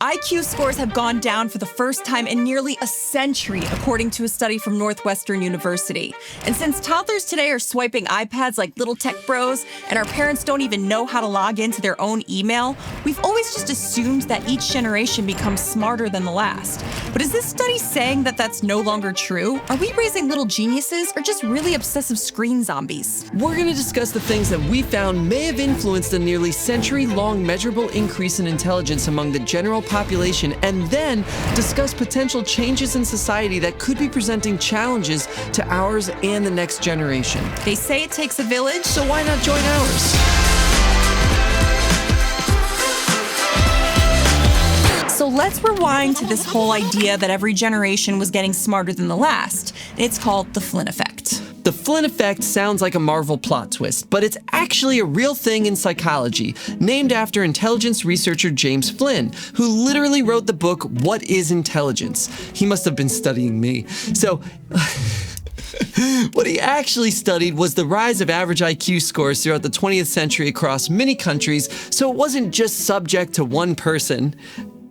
IQ scores have gone down for the first time in nearly a century, according to a study from Northwestern University. And since toddlers today are swiping iPads like little tech bros, and our parents don't even know how to log into their own email, we've always just assumed that each generation becomes smarter than the last. But is this study saying that that's no longer true? Are we raising little geniuses or just really obsessive screen zombies? We're going to discuss the things that we found may have influenced a nearly century-long measurable increase in intelligence among the general population, and then discuss potential changes in society that could be presenting challenges to ours and the next generation. They say it takes a village, So why not join ours? So let's rewind to this whole idea that every generation was getting smarter than the last. It's called the Flynn effect. The Flynn effect sounds like a Marvel plot twist, but it's actually a real thing in psychology, named after intelligence researcher James Flynn, who literally wrote the book, What is Intelligence? He must have been studying me. So, what he actually studied was the rise of average IQ scores throughout the 20th century across many countries, so it wasn't just subject to one person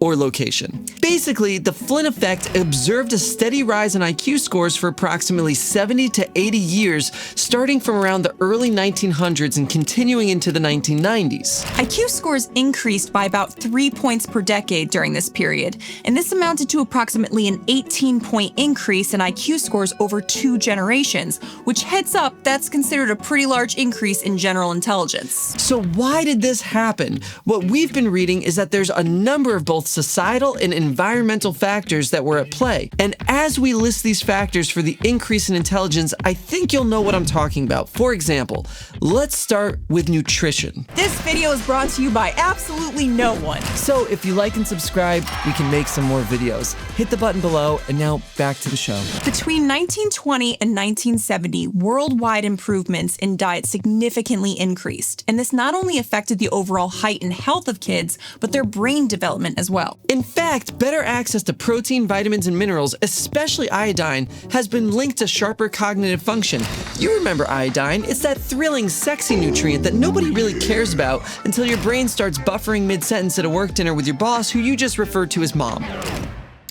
or location. Basically, the Flynn effect observed a steady rise in IQ scores for approximately 70 to 80 years, starting from around the early 1900s and continuing into the 1990s. IQ scores increased by about 3 points per decade during this period, and this amounted to approximately an 18-point increase in IQ scores over 2 generations, which, heads up, that's considered a pretty large increase in general intelligence. So why did this happen? What we've been reading is that there's a number of both societal and environmental factors that were at play. And as we list these factors for the increase in intelligence, I think you'll know what I'm talking about. For example, let's start with nutrition. This video is brought to you by absolutely no one. So if you like and subscribe, we can make some more videos. Hit the button below, and now back to the show. Between 1920 and 1970, worldwide improvements in diet significantly increased, and this not only affected the overall height and health of kids, but their brain development as well. In fact, better access to protein, vitamins, and minerals, especially iodine, has been linked to sharper cognitive function. You remember iodine? It's that thrilling, sexy nutrient that nobody really cares about until your brain starts buffering mid-sentence at a work dinner with your boss, who you just referred to as mom.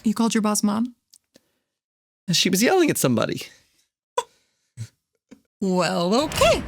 You called your boss mom? She was yelling at somebody. Well, okay.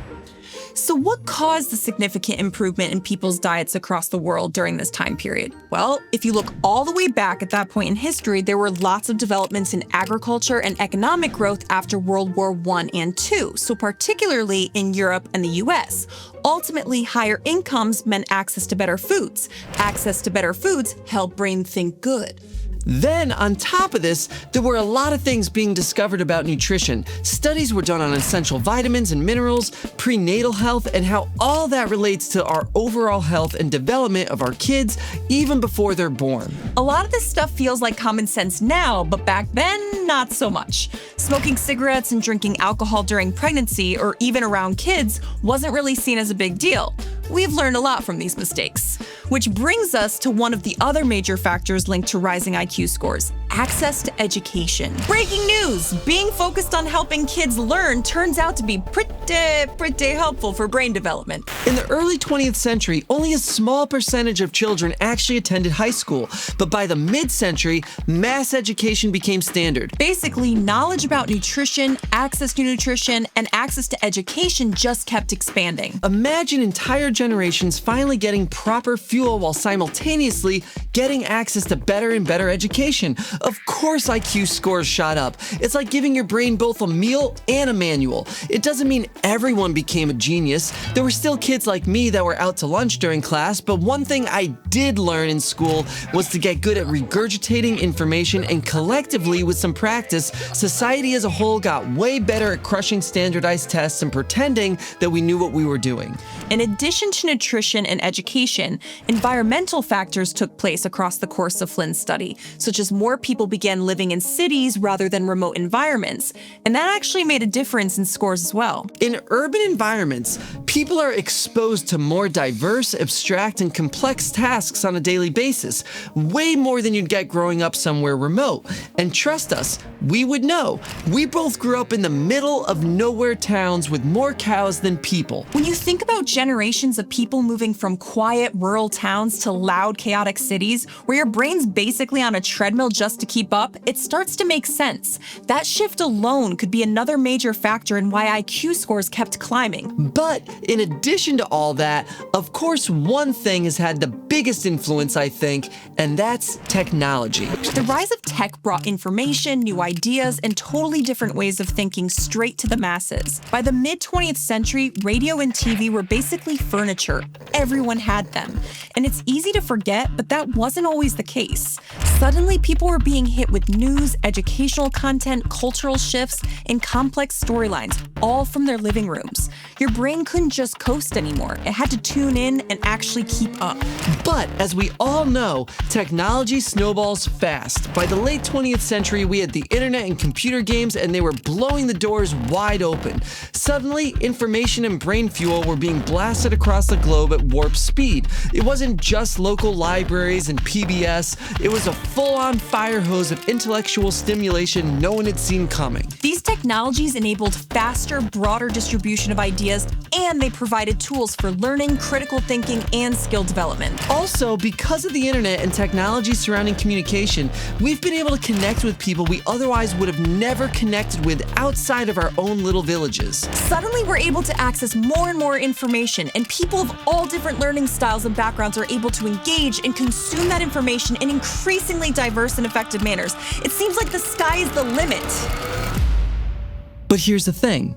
So what caused the significant improvement in people's diets across the world during this time period? Well, if you look all the way back at that point in history, there were lots of developments in agriculture and economic growth after World War I and II, so particularly in Europe and the US. Ultimately, higher incomes meant access to better foods. Access to better foods helped brain think good. Then, on top of this, there were a lot of things being discovered about nutrition. Studies were done on essential vitamins and minerals, prenatal health, and how all that relates to our overall health and development of our kids even before they're born. A lot of this stuff feels like common sense now, but back then, not so much. Smoking cigarettes and drinking alcohol during pregnancy or even around kids wasn't really seen as a big deal. We've learned a lot from these mistakes. Which brings us to one of the other major factors linked to rising IQ scores: access to education. Breaking news! Being focused on helping kids learn turns out to be pretty helpful for brain development. In the early 20th century, only a small percentage of children actually attended high school, but by the mid-century, mass education became standard. Basically, knowledge about nutrition, access to nutrition, and access to education just kept expanding. Imagine entire generations finally getting proper fuel while simultaneously getting access to better and better education. Of course IQ scores shot up. It's like giving your brain both a meal and a manual. It doesn't mean everyone became a genius. There were still kids like me that were out to lunch during class, but one thing I did learn in school was to get good at regurgitating information, and collectively, with some practice, society as a whole got way better at crushing standardized tests and pretending that we knew what we were doing. In addition to nutrition and education, environmental factors took place across the course of Flynn's study, such as more people began living in cities rather than remote environments, and that actually made a difference in scores as well. In urban environments, people are exposed to more diverse, abstract, and complex tasks on a daily basis, way more than you'd get growing up somewhere remote. And trust us, we would know. We both grew up in the middle of nowhere towns with more cows than people. When you think about generations generations of people moving from quiet, rural towns to loud, chaotic cities, where your brain's basically on a treadmill just to keep up, it starts to make sense. That shift alone could be another major factor in why IQ scores kept climbing. But in addition to all that, of course, one thing has had the biggest influence, I think, and that's technology. The rise of tech brought information, new ideas, and totally different ways of thinking straight to the masses. By the mid-20th century, radio and TV were basically furniture. Everyone had them. And it's easy to forget, but that wasn't always the case. Suddenly, people were being hit with news, educational content, cultural shifts, and complex storylines, all from their living rooms. Your brain couldn't just coast anymore. It had to tune in and actually keep up. But as we all know, technology snowballs fast. By the late 20th century, we had the internet and computer games, and they were blowing the doors wide open. Suddenly, information and brain fuel were being blasted across the globe at warp speed. It wasn't just local libraries and PBS, it was a full-on fire hose of intellectual stimulation no one had seen coming. These technologies enabled faster, broader distribution of ideas, and they provided tools for learning, critical thinking, and skill development. Also, because of the internet and technology surrounding communication, we've been able to connect with people we otherwise would have never connected with outside of our own little villages. Suddenly, we're able to access more and more information, and people of all different learning styles and backgrounds are able to engage and consume that information in increasingly diverse and effective manners. It seems like the sky is the limit. But here's the thing.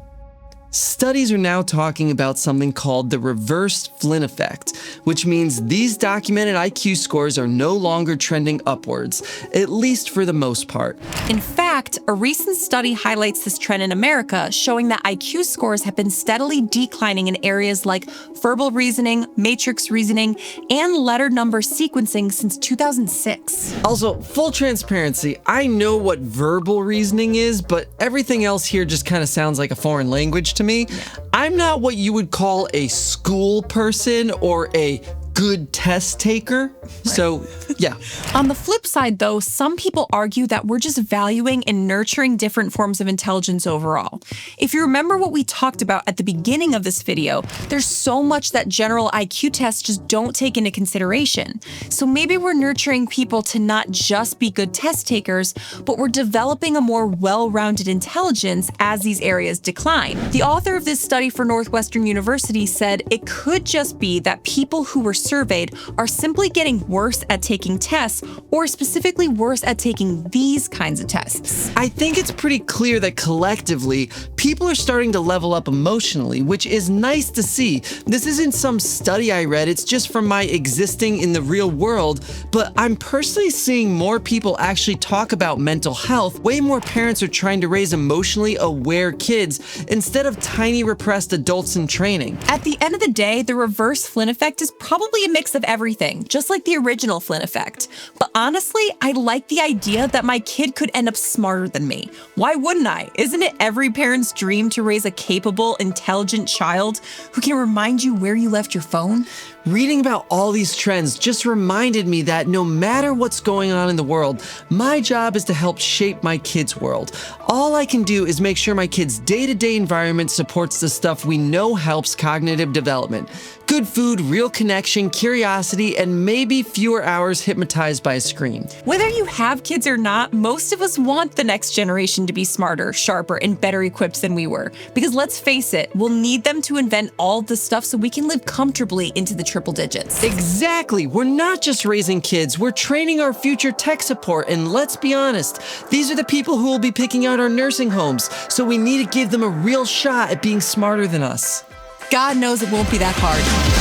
Studies are now talking about something called the reversed Flynn effect, which means these documented IQ scores are no longer trending upwards, at least for the most part. In fact, a recent study highlights this trend in America, showing that IQ scores have been steadily declining in areas like verbal reasoning, matrix reasoning, and letter number sequencing since 2006. Also, full transparency, I know what verbal reasoning is, but everything else here just kind of sounds like a foreign language to me. I'm not what you would call a school person or a good test taker. So, yeah. On the flip side, though, some people argue that we're just valuing and nurturing different forms of intelligence overall. If you remember what we talked about at the beginning of this video, there's so much that general IQ tests just don't take into consideration. So maybe we're nurturing people to not just be good test takers, but we're developing a more well-rounded intelligence as these areas decline. The author of this study for Northwestern University said it could just be that people who were surveyed are simply getting worse at taking tests, or specifically worse at taking these kinds of tests. I think it's pretty clear that collectively, people are starting to level up emotionally, which is nice to see. This isn't some study I read, it's just from my existing in the real world, but I'm personally seeing more people actually talk about mental health. Way more parents are trying to raise emotionally aware kids instead of tiny repressed adults in training. At the end of the day, the reverse Flynn effect is probably a mix of everything, just like the original Flynn effect. But honestly, I like the idea that my kid could end up smarter than me. Why wouldn't I? Isn't it every parent's dream to raise a capable, intelligent child who can remind you where you left your phone? Reading about all these trends just reminded me that no matter what's going on in the world, my job is to help shape my kids' world. All I can do is make sure my kids' day-to-day environment supports the stuff we know helps cognitive development. Good food, real connection, curiosity, and maybe fewer hours hypnotized by a screen. Whether you have kids or not, most of us want the next generation to be smarter, sharper, and better equipped than we were. Because let's face it, we'll need them to invent all the stuff so we can live comfortably into the triple digits. Exactly. We're not just raising kids, we're training our future tech support, and let's be honest, these are the people who will be picking out our nursing homes, so we need to give them a real shot at being smarter than us. God knows it won't be that hard.